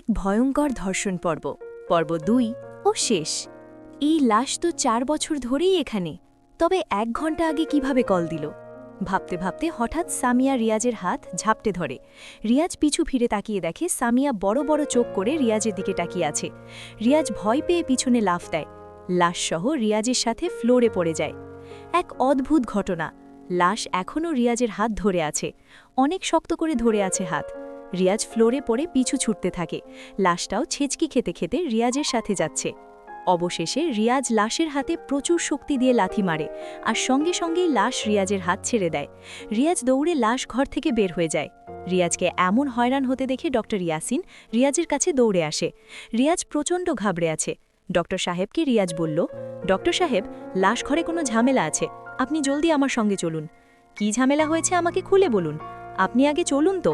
ভয়ঙ্কর ধর্ষণ পর্ব পর্ব ২ ও শেষ। এই লাশ তো ৪ বছর ধরেই এখানে, তবে ১ ঘন্টা আগে কিভাবে কল দিল? ভাবতে ভাবতে হঠাৎ সামিয়া রিয়াজের হাত ঝাপটে ধরে। রিয়াজ পিছু ফিরে তাকিয়ে দেখে সামিয়া বড় বড় চোখ করে রিয়াজের দিকে তাকিয়ে আছে। রিয়াজ ভয় পেয়ে পিছনে লাফ দেয়। লাশসহ রিয়াজের সাথে ফ্লোরে পড়ে যায়। এক অদ্ভুত ঘটনা, লাশ এখনও রিয়াজের হাত ধরে আছে, অনেক শক্ত করে ধরে আছে হাত। রিয়াজ ফ্লোরে পড়ে পিছু ছুটতে থাকে, লাশটাও ছেচকি খেতে খেতে রিয়াজের সাথে যাচ্ছে। অবশেষে রিয়াজ লাশের হাতে প্রচুর শক্তি দিয়ে লাথি মারে, আর সঙ্গে সঙ্গেই লাশ রিয়াজের হাত ছেড়ে দেয়। রিয়াজ দৌড়ে লাশ ঘর থেকে বের হয়ে যায়। রিয়াজকে এমন হয়রান হতে দেখে ডক্টর ইয়াসিন রিয়াজের কাছে দৌড়ে আসে। রিয়াজ প্রচণ্ড ঘাবড়ে আছে। ডক্টর সাহেবকে রিয়াজ বলল, ডক্টর সাহেব, লাশ ঘরে কোনো ঝামেলা আছে, আপনি জলদি আমার সঙ্গে চলুন। কি ঝামেলা হয়েছে আমাকে খুলে বলুন, আপনি আগে চলুন তো।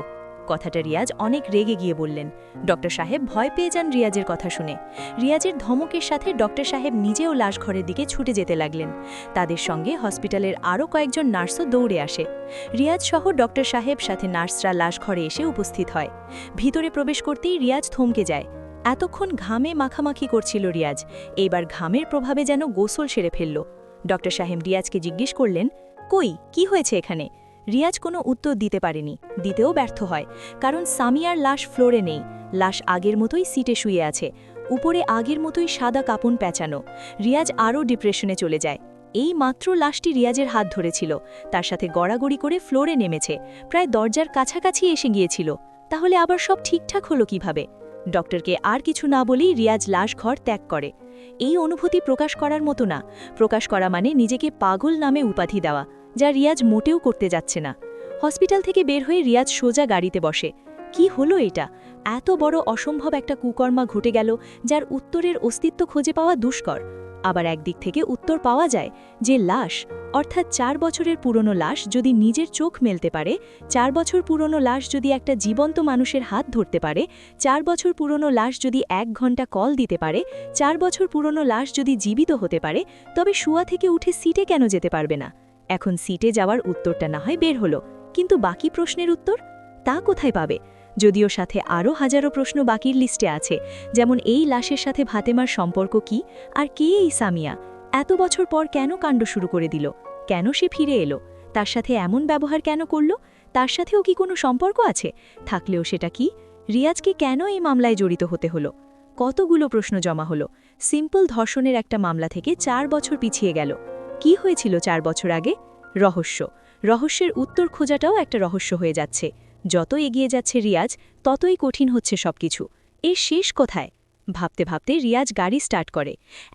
কথাটা রিয়াজ অনেক রেগে গিয়ে বললেন। ডক্টর সাহেব ভয় পেয়ে যান রিয়াজের কথা শুনে। রিয়াজের ধমকের সাথে ডক্টর সাহেব নিজেও লাশ ঘরের দিকে ছুটে যেতে লাগলেন। তাদের সঙ্গে হসপিটালের আরও কয়েকজন নার্সও দৌড়ে আসে। রিয়াজ সহ ডক্টর সাহেব সাথে নার্সরা লাশ ঘরে এসে উপস্থিত হয়। ভিতরে প্রবেশ করতেই রিয়াজ থমকে যায়। এতক্ষণ ঘামে মাখামাখি করছিল রিয়াজ, এইবার ঘামের প্রভাবে যেন গোসল সেরে ফেলল। ডক্টর সাহেব রিয়াজকে জিজ্ঞেস করলেন, কই, কি হয়েছে এখানে? রিয়াজ কোনো উত্তর দিতে পারেনি, দিতেও ব্যর্থ হয়, কারণ সামিয়ার লাশ ফ্লোরে নেই। লাশ আগের মতোই সিটে শুয়ে আছে, উপরে আগের মতোই সাদা কাপড় পেঁচানো। রিয়াজ আরও ডিপ্রেশনে চলে যায়। এই মাত্র লাশটি রিয়াজের হাত ধরেছিল, তার সাথে গড়াগড়ি করে ফ্লোরে নেমেছে, প্রায় দরজার কাছাকাছি এসে গিয়েছিল। তাহলে আবার সব ঠিকঠাক হলো কিভাবে? ডক্টরকে আর কিছু না বলেই রিয়াজ লাশ ঘর ত্যাগ করে। এই অনুভূতি প্রকাশ করার মতো না, প্রকাশ করা মানে নিজেকে পাগল নামে উপাধি দেওয়া, যা রিয়াজ মোটেও করতে যাচ্ছে না। হসপিটাল থেকে বের হয়ে রিয়াজ সোজা গাড়িতে বসে। কি হলো এটা? এত বড় অসম্ভব একটা কুকর্মা ঘটে গেল, যার উত্তরের অস্তিত্ব খুঁজে পাওয়া দুষ্কর। আবার একদিক থেকে উত্তর পাওয়া যায় যে লাশ, অর্থাৎ ৪ বছরের পুরনো লাশ যদি নিজের চোখ মেলতে পারে, ৪ বছর পুরনো লাশ যদি একটা জীবন্ত মানুষের হাত ধরতে পারে, ৪ বছর পুরনো লাশ যদি ১ ঘন্টা কল দিতে পারে, ৪ বছর পুরনো লাশ যদি জীবিত হতে পারে, তবে শুয়া থেকে উঠে সিটে কেন যেতে পারবে না? এখন সিটে যাওয়ার উত্তরটা না হয় বের হলো, কিন্তু বাকি প্রশ্নের উত্তর তা কোথায় পাবে? যদিও সাথে আরও হাজারো প্রশ্ন বাকির লিস্টে আছে, যেমন এই লাশের সাথে ফাতেমার সম্পর্ক কি, আর কে এই সামিয়া? এত বছর পর কেন কাণ্ড শুরু করে দিল? কেন সে ফিরে এলো? তার সাথে এমন ব্যবহার কেন করল? তার সাথেও কি কোনো সম্পর্ক আছে? থাকলেও সেটা কি? রিয়াজকে কেন এই মামলায় জড়িত হতে হলো? কতগুলো প্রশ্ন জমা হলো। সিম্পল ধর্ষণের একটা মামলা থেকে ৪ বছর পিছিয়ে গেল। কি হয়েছিল ৪ বছর আগে? রহস্য। রহস্যের উত্তর খোঁজাটাও একটা রহস্য হয়ে যাচ্ছে। যত এগিয়ে যাচ্ছে রিয়াজ, ততই কঠিন হচ্ছে সবকিছু। এর শেষ কোথায়? ভাবতে ভাবতে রিয়াজ গাড়ি স্টার্ট করে।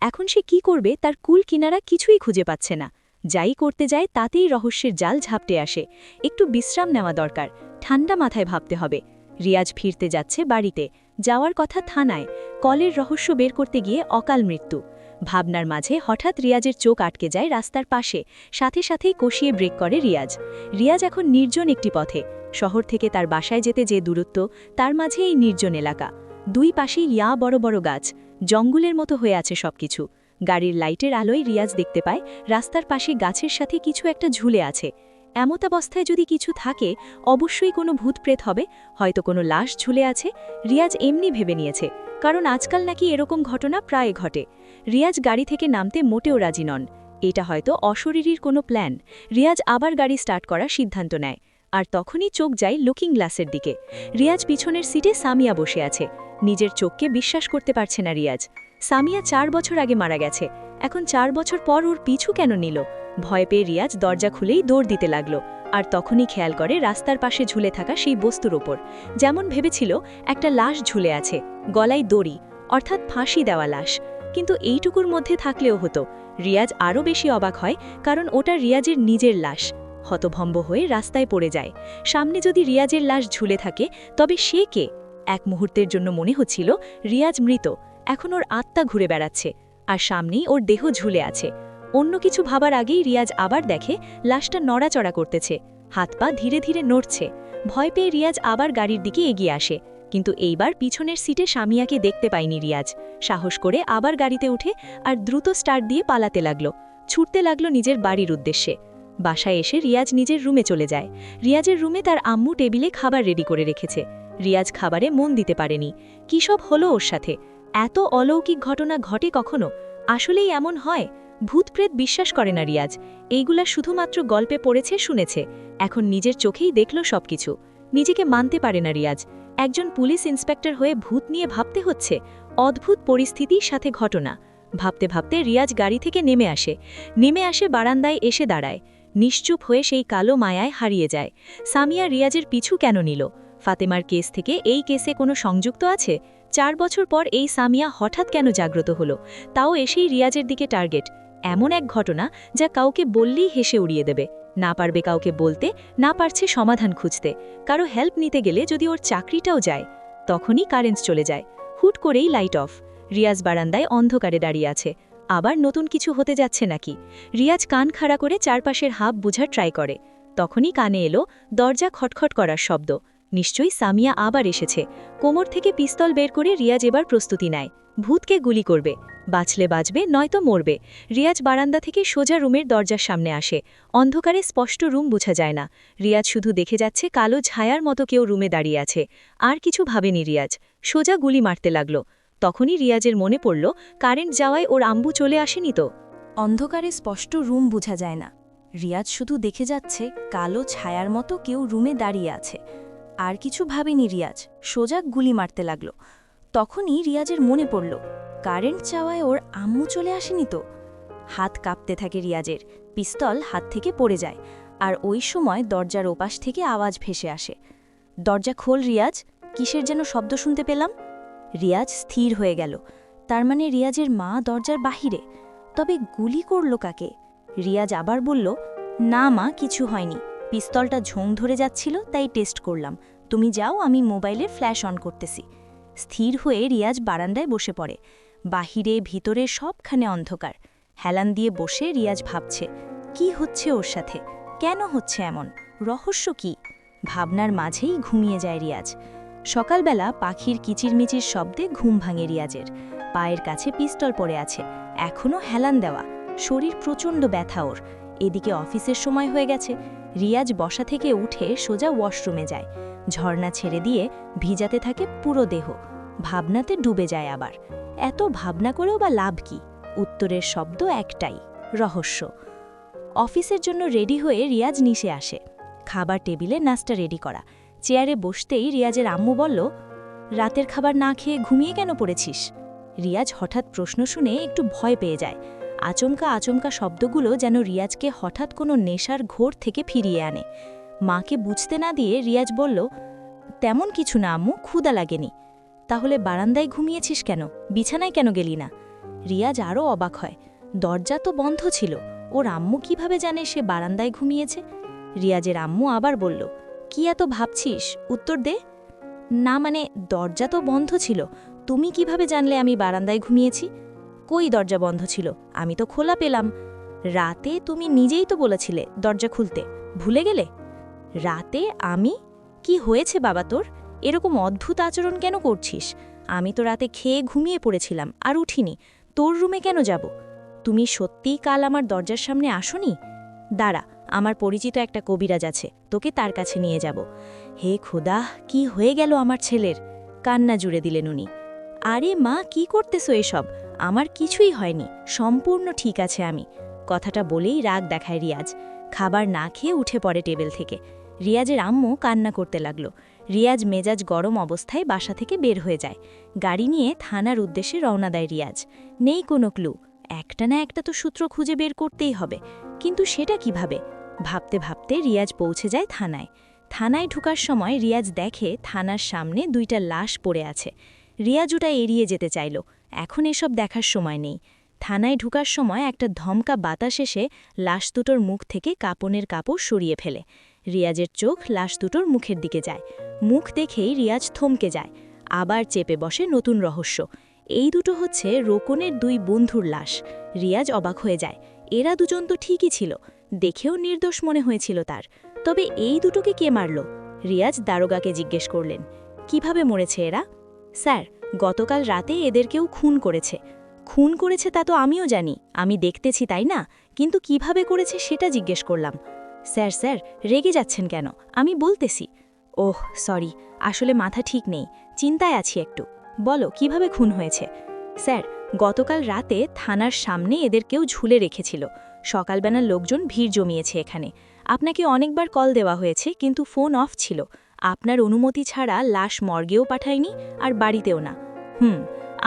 এখন সে কি করবে তার কুল কিনারা কিছুই খুঁজে পাচ্ছে না। যাই করতে যায় তাতেই রহস্যের জাল ঝাপটে আসে। একটু বিশ্রাম নেওয়া দরকার, ঠান্ডা মাথায় ভাবতে হবে। রিয়াজ ফিরতে যাচ্ছে বাড়িতে, যাওয়ার কথা থানায়। কলের রহস্য বের করতে গিয়ে অকাল মৃত্যু। ভাবনার মাঝে হঠাৎ রিয়াজের চোখ আটকে যায় রাস্তার পাশে, সাথে সাথেই কষিয়ে ব্রেক করে রিয়াজ। রিয়াজ এখন নির্জন একটি পথে। শহর থেকে তার বাসায় যেতে যে দূরত্ব, তার মাঝে এই নির্জন এলাকা। দুই পাশেই বড় বড় গাছ, জঙ্গলের মতো হয়ে আছে সবকিছু। গাড়ির লাইটের আলোয় রিয়াজ দেখতে পায় রাস্তার পাশে গাছের সাথে কিছু একটা ঝুলে আছে। এমতাবস্থায় যদি কিছু থাকে, অবশ্যই কোনো ভূতপ্রেত হবে, হয়তো কোনো লাশ ঝুলে আছে। রিয়াজ এমনি ভেবে নিয়েছে, কারণ আজকাল নাকি এরকম ঘটনা প্রায় ঘটে। রিয়াজ গাড়ি থেকে নামতে মোটেও রাজি নন। এটা হয়তো অশরীরীর কোনো প্ল্যান। রিয়াজ আবার গাড়ি স্টার্ট করার সিদ্ধান্ত নেয়। আর তখনই চোখ যায় লুকিং গ্লাসের দিকে। রিয়াজ পিছনের সিটে সামিয়া বসে আছে। নিজের চোখকে বিশ্বাস করতে পারছে না রিয়াজ। সামিয়া ৪ বছর আগে মারা গেছে, এখন ৪ বছর পর ওর পিছু কেন নিল? ভয় পেয়ে রিয়াজ দরজা খুলেই দৌড় দিতে লাগলো। আর তখনই খেয়াল করে রাস্তার পাশে ঝুলে থাকা সেই বস্তুর ওপর। যেমন ভেবেছিল একটা লাশ ঝুলে আছে, গলায় দড়ি, অর্থাৎ ফাঁসি দেওয়া লাশ। কিন্তু এইটুকুর মধ্যে থাকলেও হতো। রিয়াজ আরও বেশি অবাক হয়, কারণ ওটা রিয়াজের নিজের লাশ। হতভম্ব হয়ে রাস্তায় পড়ে যায়। সামনে যদি রিয়াজের লাশ ঝুলে থাকে, তবে সে কে? এক মুহূর্তের জন্য মনে হচ্ছিল রিয়াজ মৃত, এখন ওর আত্মা ঘুরে বেড়াচ্ছে, আর সামনেই ওর দেহ ঝুলে আছে। অন্য কিছু ভাবার আগেই রিয়াজ আবার দেখে লাশটা নড়াচড়া করতেছে, হাত পা ধীরে ধীরে নড়ছে। ভয় পেয়ে রিয়াজ আবার গাড়ির দিকে এগিয়ে আসে, কিন্তু এইবার পিছনের সিটে সামিয়াকে দেখতে পায়নি রিয়াজ। সাহস করে আবার গাড়িতে উঠে আর দ্রুত স্টার্ট দিয়ে পালাতে লাগলো, ছুটতে লাগলো নিজের বাড়ির উদ্দেশ্যে। বাসায় এসে রিয়াজ নিজের রুমে চলে যায়। রিয়াজের রুমে তার আম্মু টেবিলে খাবার রেডি করে রেখেছে। রিয়াজ খাবারে মন দিতে পারেনি। কী সব হলো ওর সাথে? এত অলৌকিক ঘটনা ঘটে কখনো? আসলেই এমন হয়? ভূতপ্রেত বিশ্বাস করে না রিয়াজ। এইগুলা শুধুমাত্র গল্পে পড়েছে, শুনেছে। এখন নিজের চোখেই দেখল সবকিছু। নিজেকে মানতে পারে না রিয়াজ। একজন পুলিশ ইন্সপেক্টর হয়ে ভূত নিয়ে ভাবতে হচ্ছে। অদ্ভুত পরিস্থিতির সাথে ঘটনা। ভাবতে ভাবতে রিয়াজ গাড়ি থেকে নেমে আসে বারান্দায় এসে দাঁড়ায়। নিশ্চুপ হয়ে সেই কালো মায়ায় হারিয়ে যায়। সামিয়া রিয়াজের পিছু কেন নিল? ফাতেমার কেস থেকে এই কেসে কোনো সংযুক্ত আছে? 4 বছর পর এই সামিয়া হঠাৎ কেন জাগ্রত হলো? তাও এসেই রিয়াজের দিকে টার্গেট। এমন এক ঘটনা যা কাউকে বললেই হেসে উড়িয়ে দেবে। না পারবে কাউকে বলতে, না পারছে সমাধান খুঁজতে। কারো হেল্প নিতে গেলে যদি ওর চাকরিটাও যায়। তখনই কারেন্ট চলে যায়। হুট করেই লাইট অফ। রিয়াজ বারান্দায় অন্ধকারে দাঁড়িয়ে আছে। আবার নতুন কিছু হতে যাচ্ছে নাকি? রিয়াজ কান খাড়া করে চারপাশের হাব বুঝার ট্রাই করে। তখনই কানে এলো দরজা খটখট করার শব্দ। নিশ্চয়ই সামিয়া আবার এসেছে। কোমর থেকে পিস্তল বের করে রিয়াজ এবার প্রস্তুতি নেয়। ভূতকে গুলি করবে। বাঁচলে বাঁচবে, নয়তো মরবে। রিয়াজ বারান্দা থেকে সোজা রুমের দরজার সামনে আসে। অন্ধকারে স্পষ্ট রুম বোঝা যায় না। রিয়াজ শুধু দেখে যাচ্ছে কালো ছায়ার মতো কেউ রুমে দাঁড়িয়ে আছে। আর কিছু ভাবেনি রিয়াজ। সোজা গুলি মারতে লাগল। তখনই রিয়াজের মনে পড়ল, কারেন্ট যাওয়ায় ওর আম্বু চলে আসেনি তো। অন্ধকারে স্পষ্ট রুম বোঝা যায় না। রিয়াজ শুধু দেখে যাচ্ছে কালো ছায়ার মতো কেউ রুমে দাঁড়িয়ে আছে। আর কিছু ভাবেনি রিয়াজ, সোজা গুলি মারতে লাগল। তখনই রিয়াজের মনে পড়ল, কারেন্ট চাওয়ায় ওর আম্মু চলে আসেনি তো। হাত কাঁপতে থাকে রিয়াজের, পিস্তল হাত থেকে পড়ে যায়। আর ওই সময় দরজার ওপাশ থেকে আওয়াজ ভেসে আসে, দরজা খোল রিয়াজ। কিসের যেন শব্দ শুনতে পেলাম। রিয়াজ স্থির হয়ে গেল। তার মানে রিয়াজের মা দরজার বাহিরে। তবে গুলি করল কাকে? রিয়াজ আবার বলল, না মা, কিছু হয়নি। পিস্তলটা ঝোং ধরে যাচ্ছিল, তাই টেস্ট করলাম। তুমি যাও, আমি মোবাইলের ফ্ল্যাশ অন করতেছি। স্থির হয়ে রিয়াজ বারান্দায় বসে পড়ে। বাহিরে ভিতরে সবখানে অন্ধকার। হেলান দিয়ে বসে রিয়াজ ভাবছে, কি হচ্ছে ওর সাথে? কেন হচ্ছে এমন? রহস্য কি? ভাবনার মাঝেই ঘুমিয়ে যায় রিয়াজ। সকালবেলা পাখির কিচিরমিচির শব্দে ঘুম ভাঙে রিয়াজের। পায়ের কাছে পিস্তল পড়ে আছে, এখনও হেলান দেওয়া। শরীর প্রচণ্ড ব্যথা ওর। এদিকে অফিসের সময় হয়ে গেছে। রিয়াজ বসা থেকে উঠে সোজা ওয়াশরুমে যায়। ঝর্ণা ছেড়ে দিয়ে ভিজাতে থাকে পুরো দেহ। ভাবনাতে ডুবে যায় আবার। এত ভাবনা করেও বা লাভ কি? উত্তরের শব্দ একটাই, রহস্য। অফিসের জন্য রেডি হয়ে রিয়াজ নিচে আসে। খাবার টেবিলে নাস্তা রেডি করা। চেয়ারে বসতেই রিয়াজের আম্মু বলল, রাতের খাবার না খেয়ে ঘুমিয়ে কেন পড়েছিস? রিয়াজ হঠাৎ প্রশ্ন শুনে একটু ভয় পেয়ে যায়। আচমকা আচমকা শব্দগুলো যেন রিয়াজকে হঠাৎ কোনো নেশার ঘোর থেকে ফিরিয়ে আনে। মাকে বুঝতে না দিয়ে রিয়াজ বলল, তেমন কিছু না আম্মু, ক্ষুধা লাগেনি। তাহলে বারান্দায় ঘুমিয়েছিস কেন? বিছানায় কেন গেলি না? রিয়াজ আরও অবাক হয়। দরজা তো বন্ধ ছিল। ওর আম্মু কিভাবে জানে সে বারান্দায় ঘুমিয়েছে? রিয়াজের আম্মু আবার বলল, কি এত ভাবছিস? উত্তর দে। না মানে, দরজা তো বন্ধ ছিল। তুমি কিভাবে জানলে আমি বারান্দায় ঘুমিয়েছি? কই দরজা বন্ধ ছিল? আমি তো খোলা পেলাম। রাতে তুমি নিজেই তো বলেছিলে দরজা খুলতে, ভুলে গেলে? রাতে আমি? কি হয়েছে বাবা তোর? এরকম অদ্ভুত আচরণ কেন করছিস? আমি তো রাতে খেয়ে ঘুমিয়ে পড়েছিলাম, আর উঠিনি। তোর রুমে কেন যাব? তুমি সত্যিই কাল আমার দরজার সামনে আসোনি? দাঁড়া, আমার পরিচিত একটা কবিরাজ আছে, তোকে তার কাছে নিয়ে যাব। হে খোদা, কি হয়ে গেল আমার ছেলের? কান্না জুড়ে দিলেন উনি। আরে মা, কি করতেছো এসব? আমার কিছুই হয়নি, সম্পূর্ণ ঠিক আছে আমি। কথাটা বলেই রাগ দেখায় রিয়াজ। খাবার না খেয়ে উঠে পড়ে টেবিল থেকে। রিয়াজের আম্মু কান্না করতে লাগল। রিয়াজ মেজাজ গরম অবস্থায় বাসা থেকে বের হয়ে যায়। গাড়ি নিয়ে থানার উদ্দেশ্যে রওনা দেয় রিয়াজ। নেই কোনো ক্লু। একটা না একটা তো সূত্র খুঁজে বের করতেই হবে, কিন্তু সেটা কিভাবে? ভাবতে ভাবতে রিয়াজ পৌঁছে যায় থানায়। থানায় ঢুকার সময় রিয়াজ দেখে থানার সামনে 2টা লাশ পড়ে আছে। রিয়াজ ওটা এড়িয়ে যেতে চাইল। এখন এসব দেখার সময় নেই। থানায় ঢুকার সময় একটা ধমকা বাতাস এসে লাশ দুটোর মুখ থেকে কাপনের কাপড় সরিয়ে ফেলে। রিয়াজের চোখ লাশ দুটোর মুখের দিকে যায়। মুখ দেখেই রিয়াজ থমকে যায়। আবার চেপে বসে নতুন রহস্য। এই দুটো হচ্ছে রোকনের 2 বন্ধুর লাশ। রিয়াজ অবাক হয়ে যায়। এরা দুজন তো ঠিকই ছিল, দেখেও নির্দোষ মনে হয়েছিল তার। তবে এই দুটোকে কে মারল? রিয়াজ দারোগাকে জিজ্ঞেস করলেন, কিভাবে মরেছে এরা? স্যার, গতকাল রাতে এদের কেউ খুন করেছে। খুন করেছে তা তো আমিও জানি, আমি দেখতেছি তাই না, কিন্তু কিভাবে করেছে সেটা জিজ্ঞেস করলাম। স্যার স্যার, রেগে যাচ্ছেন কেন? আমি বলতেছি। ওহ সরি, আসলে মাথা ঠিক নেই, চিন্তায় আছি একটু। বলো কিভাবে খুন হয়েছে? স্যার, গতকাল রাতে থানার সামনে এদের কেউ ঝুলে রেখেছিল। সকালবেলার লোকজন ভিড় জমিয়েছে এখানে। আপনাকে অনেকবার কল দেওয়া হয়েছে, কিন্তু ফোন অফ ছিল। আপনার অনুমতি ছাড়া লাশ মর্গেও পাঠায়নি, আর বাড়িতেও না।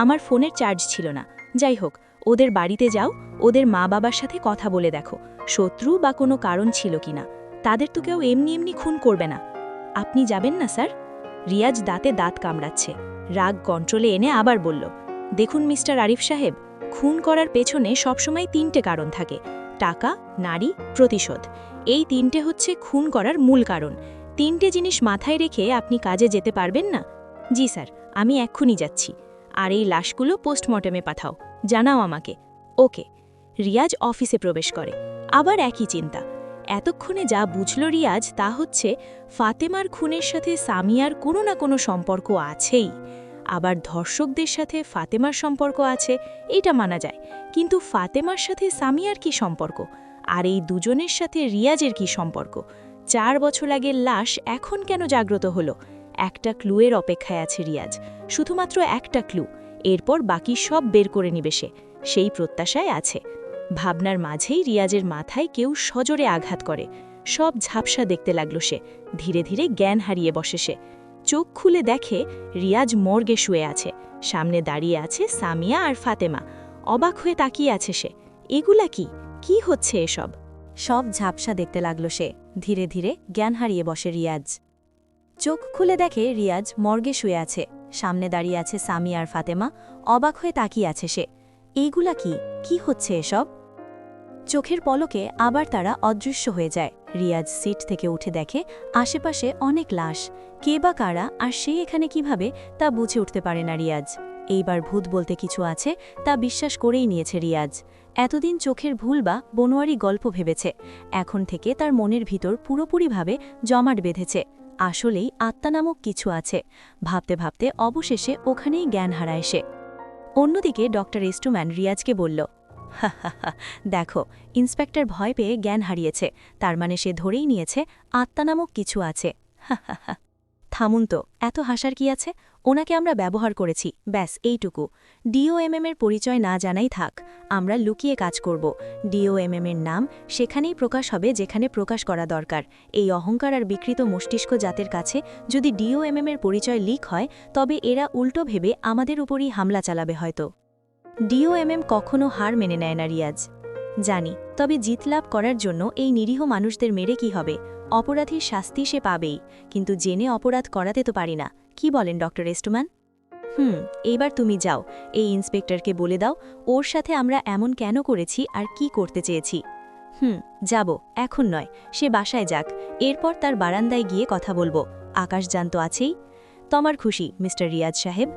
আমার ফোনের চার্জ ছিল না। যাই হোক, ওদের বাড়িতে যাও, ওদের মা বাবার সাথে কথা বলে দেখো শত্রু বা কোনো কারণ ছিল কিনা। তাদের তো কেউ এমনি এমনি খুন করবে না। আপনি যাবেন না স্যার? রিয়াজ দাঁতে দাঁত কামড়াচ্ছে। রাগ কন্ট্রোলে এনে আবার বলল, দেখুন মিস্টার আরিফ সাহেব, খুন করার পেছনে সবসময় 3টে কারণ থাকে: টাকা, নারী, প্রতিশোধ। এই 3টে হচ্ছে খুন করার মূল কারণ। 3টে জিনিস মাথায় রেখে আপনি কাজে যেতে পারবেন না? জি স্যার, আমি এক্ষুনি যাচ্ছি। আর এই লাশগুলো পোস্টমর্টেমে পাঠাও, জানাও আমাকে। ওকে। রিয়াজ অফিসে প্রবেশ করে। আবার একই চিন্তা। এতক্ষণে যা বুঝল রিয়াজ তা হচ্ছে ফাতেমার খুনের সাথে সামিয়ার কোনো না কোনো সম্পর্ক আছেই। আবার ধর্ষকদের সাথে ফাতেমার সম্পর্ক আছে, এটা মানা যায়। কিন্তু ফাতেমার সাথে সামিয়ার কি সম্পর্ক? আর এই দুজনের সাথে রিয়াজের কি সম্পর্ক? 4 বছর আগের লাশ এখন কেন জাগ্রত হলো? একটা ক্লুয়ের অপেক্ষায় আছে রিয়াজ, শুধুমাত্র একটা ক্লু। এরপর বাকি সব বের করে নিবে সে, সেই প্রত্যাশায় আছে। ভাবনার মাঝেই রিয়াজের মাথায় কেউ সজোরে আঘাত করে। সব ঝাপসা দেখতে লাগল সে। ধীরে ধীরে জ্ঞান হারিয়ে বসে সে। চোখ খুলে দেখে রিয়াজ মর্গে শুয়ে আছে। সামনে দাঁড়িয়ে আছে সামিয়া আর ফাতেমা। অবাক হয়ে তাকিয়ে আছে সে। এগুলা কি হচ্ছে এসব? সব ঝাপসা দেখতে লাগল সে। ধীরে ধীরে জ্ঞান হারিয়ে বসে রিয়াজ। চোখ খুলে দেখে রিয়াজ মর্গে শুয়ে আছে। সামনে দাঁড়িয়ে আছে সামিয়া আর ফাতেমা। অবাক হয়ে তাকিয়ে আছে সে। এইগুলা কি হচ্ছে এসব? চোখের পলকে আবার তারা অদৃশ্য হয়ে যায়। রিয়াজ সিট থেকে উঠে দেখে আশেপাশে অনেক লাশ। কে বা কারা, আর সে এখানে কিভাবে, তা বুঝে উঠতে পারে না রিয়াজ। এইবার ভূত বলতে কিছু আছে তা বিশ্বাস করেই নিয়েছে রিয়াজ। এতদিন চোখের ভুল বা বনোয়ারি গল্প ভেবেছে। এখন থেকে তার মনের ভিতর পুরোপুরিভাবে জমাট বেঁধেছে। আসলেই আত্মা নামক কিছু আছে। ভাবতে ভাবতে অবশেষে ওখানেই জ্ঞান হারায় সে। অন্যদিকে ডক্টর এস্টুম্যান রিয়াজকে বলল, দেখো, ইন্সপেক্টর ভয় পেয়ে জ্ঞান হারিয়েছে, তার মানে সে ধরেই নিয়েছে আত্মা নামক কিছু আছে। থামুন তো, এত হাসার কি আছে? ওনাকে আমরা ব্যবহার করেছি, ব্যাস এইটুকু। ডিওএমএম এর পরিচয় না জানাই থাক। আমরা লুকিয়ে কাজ করব। ডিওএমএম এর নাম সেখানেই প্রকাশ হবে যেখানে প্রকাশ করা দরকার। এই অহংকার আর বিকৃত মস্তিষ্ক জাতের কাছে যদি ডিওএমএম এর পরিচয় লিক হয়, তবে এরা উল্টো ভেবে আমাদের উপরই হামলা চালাবে হয়তো। ডিওএমএম কখনো হার মেনে নেয় না রিয়াজ। জানি, তবে জিতলাভ করার জন্য এই নিরীহ মানুষদের মেরে কি হবে? অপরাধীর শাস্তি সে পাবেই, কিন্তু জেনে অপরাধ করাতে তো পারি না। কি বলেন ডক্টর এস্টুম্যান? এইবার তুমি যাও, এই ইন্সপেক্টরকে বলে দাও ওর সাথে আমরা এমন কেন করেছি আর কি করতে চেয়েছি। যাব, এখন নয়, সে বাসায় যাক, এরপর তার বারান্দায় গিয়ে কথা বলবো। আকাশযান তো আছেই। তোমার খুশি মিস্টার রিয়াজ সাহেব?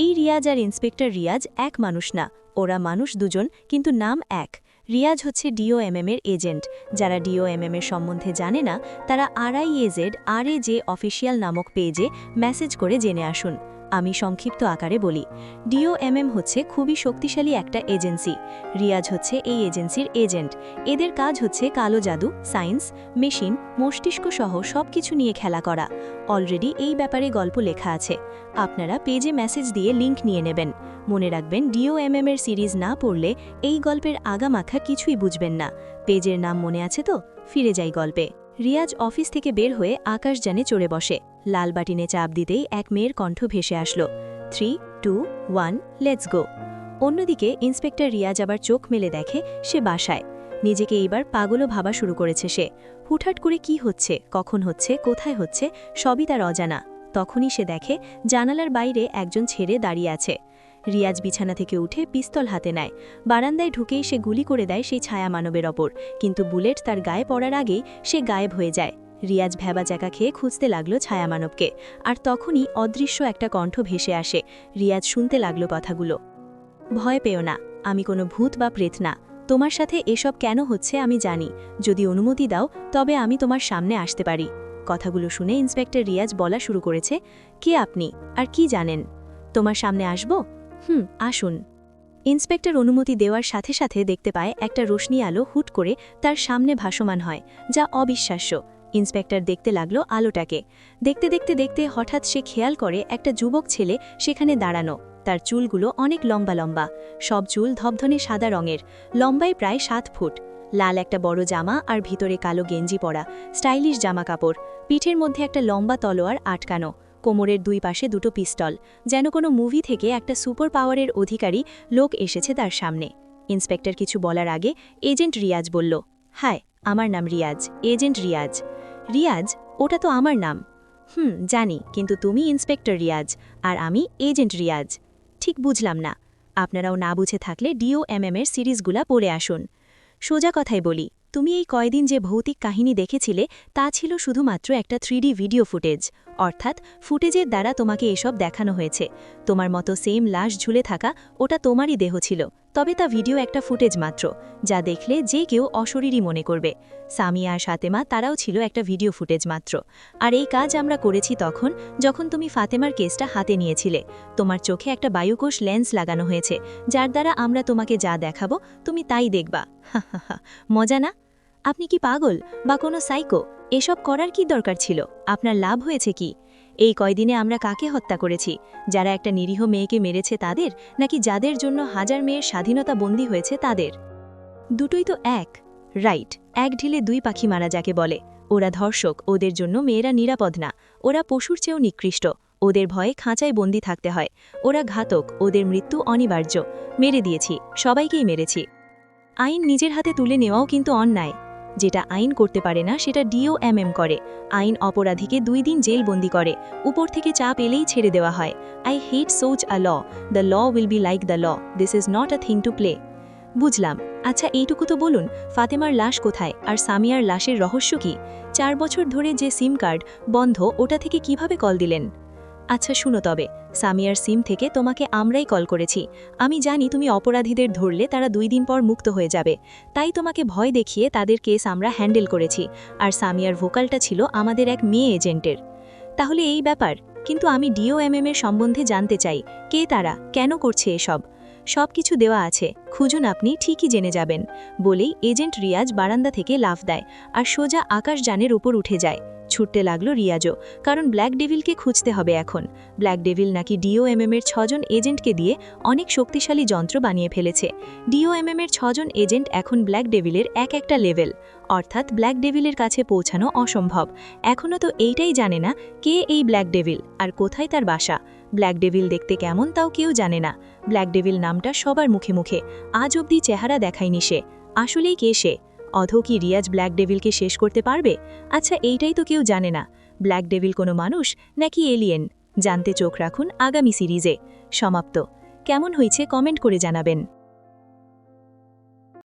এই রিয়াজ আর ইন্সপেক্টর রিয়াজ এক মানুষ না, ওরা মানুষ দুজন, কিন্তু নাম এক। রিয়াজ হচ্ছে ডিওএমএম এর এজেন্ট। যারা ডিওএমএম এর সম্বন্ধে জানে না, তারা RIAZ RAJ অফিসিয়াল নামক পেজে মেসেজ করে জেনে আসুন। আমি সংক্ষিপ্ত আকারে বলি, ডিওএমএম হচ্ছে খুবই শক্তিশালী একটা এজেন্সি। রিয়াজ হচ্ছে এই এজেন্সির এজেন্ট। এদের কাজ হচ্ছে কালো জাদু, সায়েন্স, মেশিন, মস্তিষ্ক সহ সবকিছু নিয়ে খেলা করা। অলরেডি এই ব্যাপারে গল্প লেখা আছে। আপনারা পেজে মেসেজ দিয়ে লিংক নিয়ে নেবেন। মনে রাখবেন, ডিওএমএম এর সিরিজ না পড়লে এই গল্পের আগামাখা কিছুই বুঝবেন না। পেজের নাম মনে আছে তো? ফিরে যাই গল্পে। রিয়াজ অফিস থেকে বের হয়ে আকাশযানে চড়ে বসে। লাল বাটিনে চাপ দিতেই এক মেয়ের কণ্ঠ ভেসে আসলো, 3, 2, 1, লেটস গো। অন্যদিকে ইন্সপেক্টর রিয়াজ আবার চোখ মেলে দেখে সে বাসায়। নিজেকে এইবার পাগলও ভাবা শুরু করেছে সে। হুটহাট করে কি হচ্ছে, কখন হচ্ছে, কোথায় হচ্ছে, সবই তার অজানা। তখনই সে দেখে জানালার বাইরে একজন ছেড়ে দাঁড়িয়ে আছে। রিয়াজ বিছানা থেকে উঠে পিস্তল হাতে নেয়। বারান্দায় ঢুকেই সে গুলি করে দেয় সেই ছায়া মানবের ওপর, কিন্তু বুলেট তার গায়ে পড়ার আগেই সে গায়েব হয়ে যায়। রিয়াজ ভেবা চাকা খেয়ে খুঁজতে লাগলো ছায়া মানবকে, আর তখনই অদৃশ্য একটা কণ্ঠ ভেসে আসে। রিয়াজ শুনতে লাগলো কথাগুলো, ভয় পেও না, আমি কোনো ভূত বা প্রেত না। তোমার সাথে এসব কেন হচ্ছে আমি জানি। যদি অনুমতি দাও তবে আমি তোমার সামনে আসতে পারি। কথাগুলো শুনে ইন্সপেক্টর রিয়াজ বলা শুরু করেছে, কে আপনি আর কি জানেন? তোমার সামনে আসব? আসুন। ইন্সপেক্টর অনুমতি দেওয়ার সাথে সাথে দেখতে পায় একটা রোশনি আলো হুট করে তার সামনে ভাসমান হয়, যা অবিশ্বাস্য। ইন্সপেক্টর দেখতে লাগলো আলোটাকে। দেখতে দেখতে দেখতে হঠাৎ সে খেয়াল করে একটা যুবক ছেলে সেখানে দাঁড়ানো। তার চুলগুলো অনেক লম্বা লম্বা, সব চুল ধবধনে সাদা রঙের, লম্বায় প্রায় 7 ফুট। লাল একটা বড় জামা আর ভিতরে কালো গেঞ্জি পরা, স্টাইলিশ জামা কাপড়, পিঠের মধ্যে একটা লম্বা তলোয়ার আটকানো, কোমরের দুই পাশে দুটো পিস্তল, যেন কোনো মুভি থেকে একটা সুপার পাওয়ারের অধিকারী লোক এসেছে তার সামনে। ইন্সপেক্টর কিছু বলার আগে এজেন্ট রিয়াজ বলল, হাই, আমার নাম রিয়াজ, এজেন্ট রিয়াজ। রিয়াজ? ওটা তো আমার নাম। জানি, কিন্তু তুমি ইন্সপেক্টর রিয়াজ আর আমি এজেন্ট রিয়াজ। ঠিক বুঝলাম না। আপনারাও না বুঝে থাকলে DOMM এর সিরিজগুলা পড়ে আসুন। সোজা কথাই বলি, তুমি এই কয়দিন যে ভৌতিক কাহিনী দেখেছিলে তা ছিল শুধুমাত্র একটা 3D ভিডিও ফুটেজ, অর্থাৎ ফুটেজের দ্বারা তোমাকে এসব দেখানো হয়েছে। তোমার মতো সেম লাশ ঝুলে থাকা, ওটা তোমারই দেহ ছিল, তবে তা ভিডিও একটা ফুটেজ মাত্র, যা দেখলে যে কেউ অশরীরই মনে করবে। সামিয়া আর ফাতেমা তারাও ছিল একটা ভিডিও ফুটেজ মাত্র। আর এই কাজ আমরা করেছি তখন যখন তুমি ফাতেমার কেসটা হাতে নিয়েছিলে। তোমার চোখে একটা বায়ুকোষ লেন্স লাগানো হয়েছে, যার দ্বারা আমরা তোমাকে যা দেখাবো তুমি তাই দেখবা। মজা না? আপনি কি পাগল বা কোনো সাইকো? এসব করার কি দরকার ছিল? আপনার লাভ হয়েছে কি? এই কয়দিনে আমরা কাকে হত্যা করেছি? যারা একটা নিরীহ মেয়েকে মেরেছে তাদের, নাকি যাদের জন্য হাজার মেয়ের স্বাধীনতা বন্দী হয়েছে তাদের? দুটোই তো এক। রাইট, এক ঢিলে দুই পাখি মারা যাকে বলে। ওরা ধর্ষক, ওদের জন্য মেয়েরা নিরাপদ না। ওরা পশুর চেয়েও নিকৃষ্ট, ওদের ভয়ে খাঁচায় বন্দি থাকতে হয়। ওরা ঘাতক, ওদের মৃত্যু অনিবার্য। মেরে দিয়েছি, সবাইকেই মেরেছি। আইন নিজের হাতে তুলে নেওয়াও কিন্তু অন্যায়। যেটা আইন করতে পারে না সেটা DOMM করে। আইন অপরাধীকে 2 দিন জেলবন্দি করে, উপর থেকে চাপ এলেই ছেড়ে দেওয়া হয়। I hate such a law. The law will be like the law. This is not a thing to play. বুঝলাম। আচ্ছা, এইটুকু তো বলুন, ফাতেমার লাশ কোথায় আর সামিয়ার লাশের রহস্য কি? 4 বছর ধরে যে সিম কার্ড বন্ধ, ওটা থেকে কিভাবে কল দিলেন? আচ্ছা শুনো, তবে সামিয়ার সিম থেকে তোমাকে আমরাই কল করেছি। আমি জানি তুমি অপরাধীদের ধরলে তারা 2 দিন পর মুক্ত হয়ে যাবে, তাই তোমাকে ভয় দেখিয়ে তাদের কেস আমরা হ্যান্ডেল করেছি। আর সামিয়ার ভোকালটা ছিল আমাদের এক মেয়ে এজেন্টের। তাহলে এই ব্যাপার। কিন্তু আমি DOMM এর সম্বন্ধে জানতে চাই, কে তারা, কেন করছে এসব? সব কিছু দেওয়া আছে, খুঁজুন, আপনি ঠিকই জেনে যাবেন। বলেই এজেন্ট রিয়াজ বারান্দা থেকে লাফ দেয় আর সোজা আকাশযানের উপর উঠে যায়। ছুটতে লাগলো রিয়াজও, কারণ ব্ল্যাক ডেভিলকে খুঁজতে হবে এখন। ব্ল্যাক ডেভিল নাকি DOMM এর 6 জন এজেন্টকে দিয়ে অনেক শক্তিশালী যন্ত্র বানিয়ে ফেলেছে। DOMM এর 6 জন এজেন্ট এখন ব্ল্যাক ডেভিলের একটা লেভেল, অর্থাৎ ব্ল্যাক ডেভিলের কাছে পৌঁছানো অসম্ভব। এখনও তো এইটাই জানে না কে এই ব্ল্যাক ডেভিল আর কোথায় তার বাসা। ব্ল্যাক ডেভিল দেখতে কেমন তাও কেউ জানে না। ব্ল্যাক ডেভিল নামটা সবার মুখে মুখে, আজ অবধি চেহারা দেখায়নি সে। আসলেই কে সে? অধো কি রিয়াজ ব্ল্যাক ডেভিলকে শেষ করতে পারবে? আচ্ছা, এইটাই তো কেউ জানে না। ব্ল্যাক ডেভিল কোনো মানুষ নাকি এলিয়েন? জানতে চোখ রাখুন আগামী সিরিজে। সমাপ্ত। কেমন হয়েছে কমেন্ট করে জানাবেন।